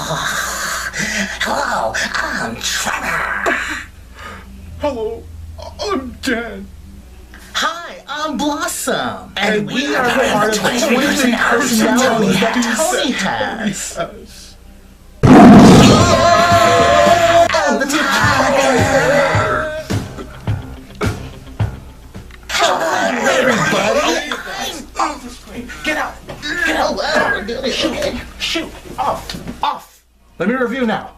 Hello, I'm Trevor. Hello, I'm Dan. Hi, I'm Blossom. And we are part of the 20 personalities that Tony has. I'm the tiger. Hello, everybody. Off the screen. Get out. Get out. Hello. Shoot. Off. Let me review now.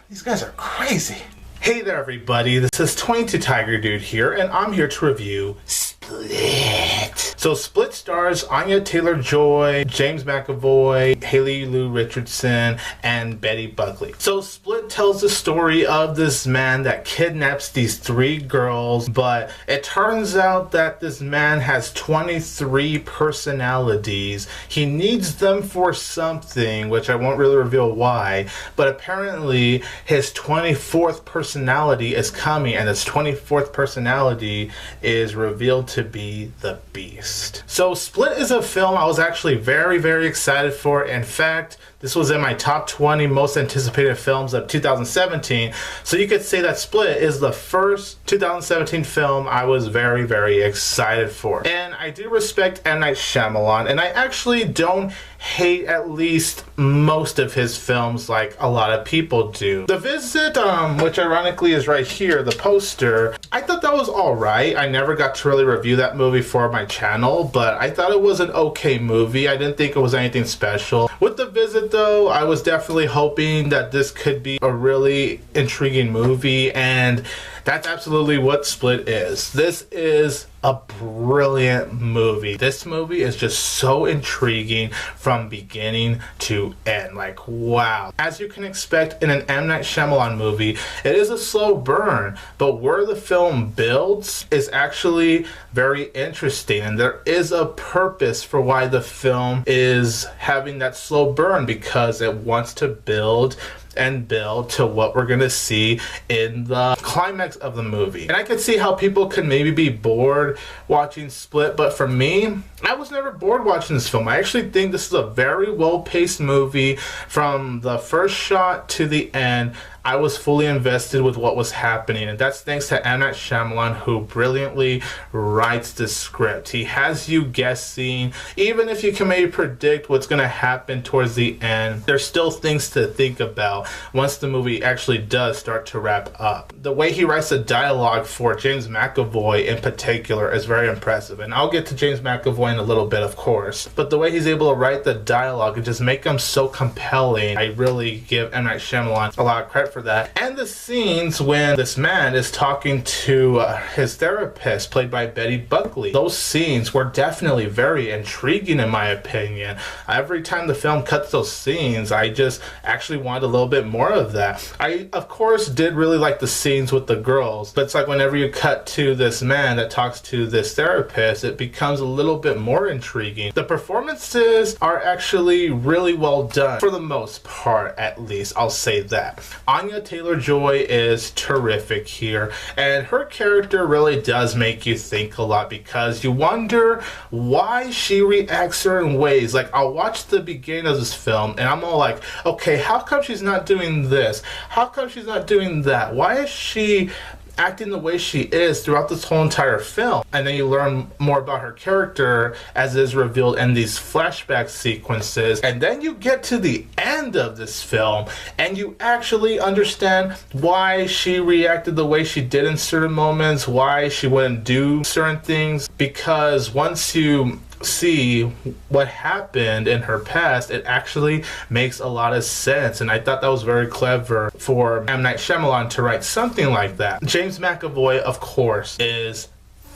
These guys are crazy. Hey there, everybody. This is 22 Tiger Dude here, and I'm here to review Split. So Split stars Anya Taylor-Joy, James McAvoy, Lu Richardson, and Betty Buckley. So Split tells the story of this man that kidnaps these 3 girls, but it turns out that this man has 23 personalities. He needs them for something, which I won't really reveal why, but apparently his 24th personality is coming, and his 24th personality is revealed to be the Beast. So Split is a film I was actually very, very excited for. In fact, this was in my top 20 most anticipated films of 2017. So you could say that Split is the first 2017 film I was very, very excited for. And I do respect M. Night Shyamalan, and I actually don't hate at least most of his films like a lot of people do. The Visit, which ironically is right here, the poster, I thought that was alright. I never got to really review that movie for my channel, but I thought it was an okay movie. I didn't think it was anything special. With The Visit though, I was definitely hoping that this could be a really intriguing movie, and that's absolutely what Split is. This is a brilliant movie. This movie is just so intriguing from beginning to end. Like, wow. As you can expect in an M. Night Shyamalan movie, it is a slow burn, but where the film builds is actually very interesting, and there is a purpose for why the film is having that slow burn, because it wants to build and build to what we're gonna see in the climax of the movie. And I could see how people could maybe be bored watching Split, but for me, I was never bored watching this film. I actually think this is a very well-paced movie. From the first shot to the end, I was fully invested with what was happening, and that's thanks to M. Night Shyamalan, who brilliantly writes the script. He has you guessing, even if you can maybe predict what's going to happen towards the end. There's still things to think about once the movie actually does start to wrap up. The way he writes the dialogue for James McAvoy in particular is very impressive, and I'll get to James McAvoy in a little bit, of course, but the way he's able to write the dialogue and just make them so compelling, I really give M. Night Shyamalan a lot of credit for that. And the scenes when this man is talking to his therapist, played by Betty Buckley, those scenes were definitely very intriguing in my opinion. Every time the film cuts those scenes, I just actually wanted a little bit more of that. I, of course, did really like the scenes with the girls, but it's like whenever you cut to this man that talks to this therapist, it becomes a little bit more intriguing. The performances are actually really well done, for the most part, at least, I'll say that. Anya Taylor-Joy is terrific here, and her character really does make you think a lot, because you wonder why she reacts certain ways. Like, I'll watch the beginning of this film and I'm all like, okay, how come she's not doing this? How come she's not doing that? Why is she acting the way she is throughout this whole entire film? And then you learn more about her character as is revealed in these flashback sequences, and then you get to the end of this film and you actually understand why she reacted the way she did in certain moments, why she wouldn't do certain things, because once you see what happened in her past, it actually makes a lot of sense. And I thought that was very clever for M. Night Shyamalan to write something like that. James McAvoy, of course, is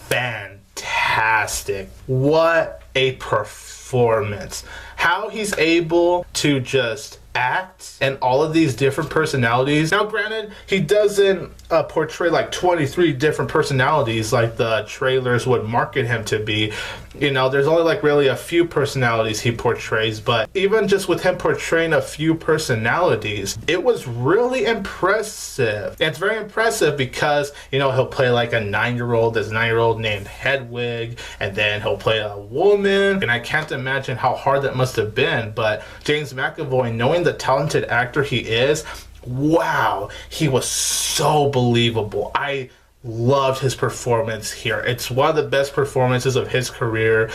fantastic. What a performance. How he's able to just act and all of these different personalities. Now granted, he doesn't portray like 23 different personalities like the trailers would market him to be. You know, there's only like really a few personalities he portrays, but even just with him portraying a few personalities, it was really impressive. And it's very impressive because, you know, he'll play like a 9-year-old, this 9-year-old named Hedwig, and then he'll play a woman, and I can't imagine how hard that must have been, but James McAvoy, knowing the talented actor he is, wow, he was so believable. I loved his performance here. It's one of the best performances of his career,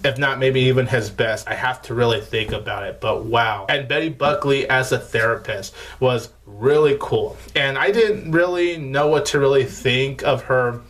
if not maybe even his best. I have to really think about it, but wow. And Betty Buckley as a therapist was really cool. And I didn't really know what to really think of her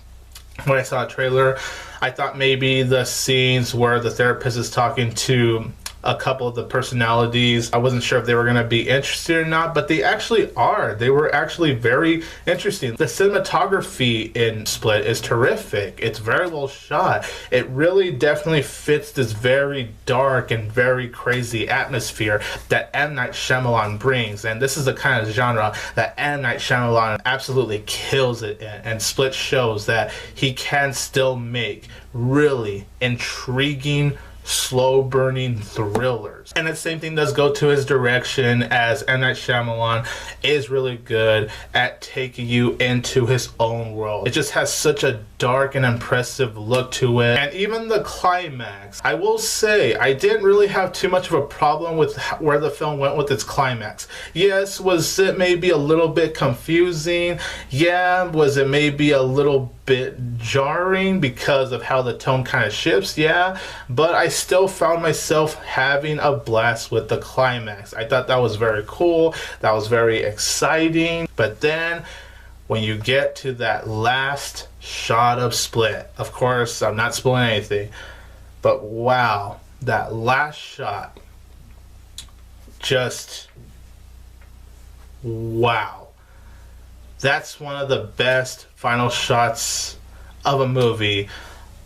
when I saw a trailer. I thought maybe the scenes where the therapist is talking to a couple of the personalities, I wasn't sure if they were going to be interested or not, but they actually are. They were actually very interesting. The cinematography in Split is terrific. It's very well shot. It really definitely fits this very dark and very crazy atmosphere that M. Night Shyamalan brings, and this is the kind of genre that M. Night Shyamalan absolutely kills it in, and Split shows that he can still make really intriguing, slow-burning thrillers. And the same thing does go to his direction, as M. Night Shyamalan is really good at taking you into his own world. It just has such a dark and impressive look to it. And even the climax, I will say, I didn't really have too much of a problem with where the film went with its climax. Yes, was it maybe a little bit confusing? Yeah, was it maybe a little bit jarring because of how the tone kind of shifts? Yeah, but I still found myself having a blast with the climax. I thought that was very cool. That was very exciting. But then when you get to that last shot of Split, of course, I'm not spoiling anything, but wow, that last shot, just wow. That's one of the best final shots of a movie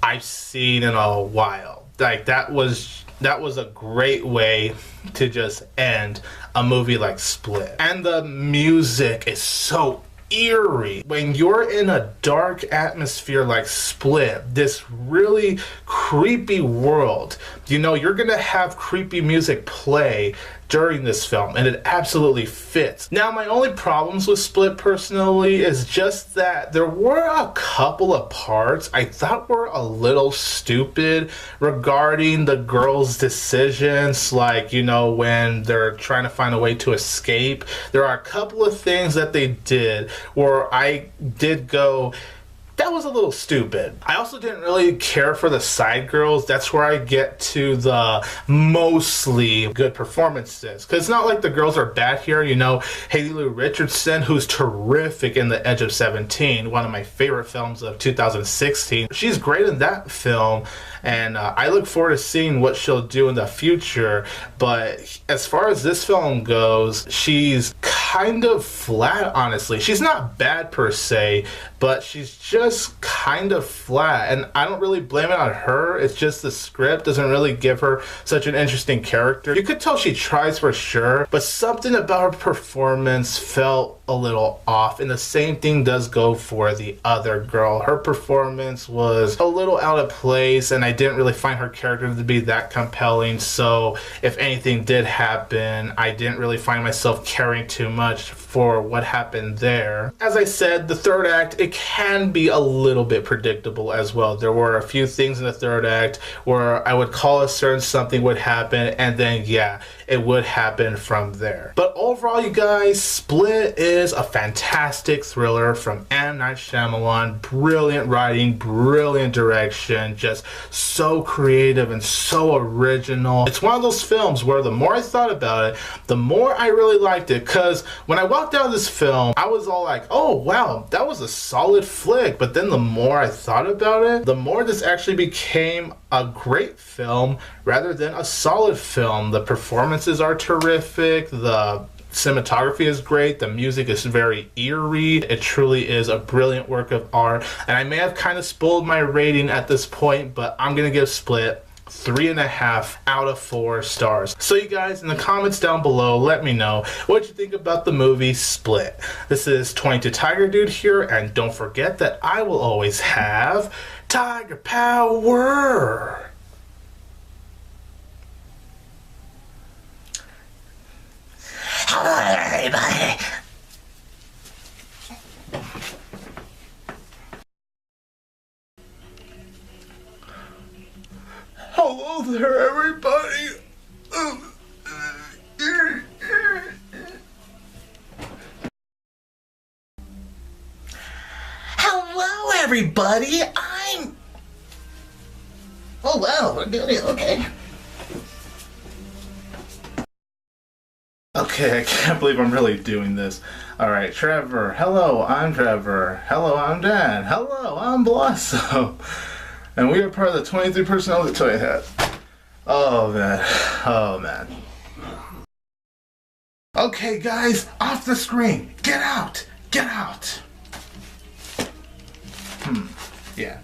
I've seen in a while. Like, that was a great way to just end a movie like Split. And the music is so eerie. When you're in a dark atmosphere like Split, this really creepy world, you know, you're gonna have creepy music play during this film, and it absolutely fits. Now, my only problems with Split personally is just that there were a couple of parts I thought were a little stupid regarding the girls' decisions, like, you know, when they're trying to find a way to escape. There are a couple of things that they did where I did go, that was a little stupid. I also didn't really care for the side girls. That's where I get to the mostly good performances. Because it's not like the girls are bad here. You know, Lu Richardson, who's terrific in The Edge of 17, one of my favorite films of 2016. She's great in that film, and I look forward to seeing what she'll do in the future. But as far as this film goes, she's kind of flat, honestly. She's not bad per se, but she's just kind of flat, and I don't really blame it on her. It's just the script doesn't really give her such an interesting character. You could tell she tries for sure, but something about her performance felt a little off, and the same thing does go for the other girl. Her performance was a little out of place, and I didn't really find her character to be that compelling, so if anything did happen, I didn't really find myself caring too much for what happened there. As I said, the third act, it can be a little bit predictable as well. There were a few things in the third act where I would call a certain something would happen, and then yeah, it would happen from there. But overall, you guys, Split is a fantastic thriller from M. Night Shyamalan. Brilliant writing, brilliant direction, just so creative and so original. It's one of those films where the more I thought about it, the more I really liked it, because when I walked out of this film, I was all like, oh wow, that was a solid flick. But then the more I thought about it, the more this actually became a great film rather than a solid film. The performances are terrific, the cinematography is great, the music is very eerie. It truly is a brilliant work of art, and I may have kind of spoiled my rating at this point, but I'm gonna give Split 3.5 out of 4 stars. So you guys, in the comments down below, let me know what you think about the movie Split. This is 22 Tiger Dude here, and don't forget that I will always have Tiger Power! Hello, everybody. Hello there, everybody. everybody. Oh wow, we're doing it. Okay. Okay, I can't believe I'm really doing this. Alright, Trevor. Hello, I'm Trevor. Hello, I'm Dan. Hello, I'm Blossom. And we are part of the 23 Personality Toy Hat. Oh, man. Oh, man. Okay, guys, off the screen. Get out. Get out. Yeah.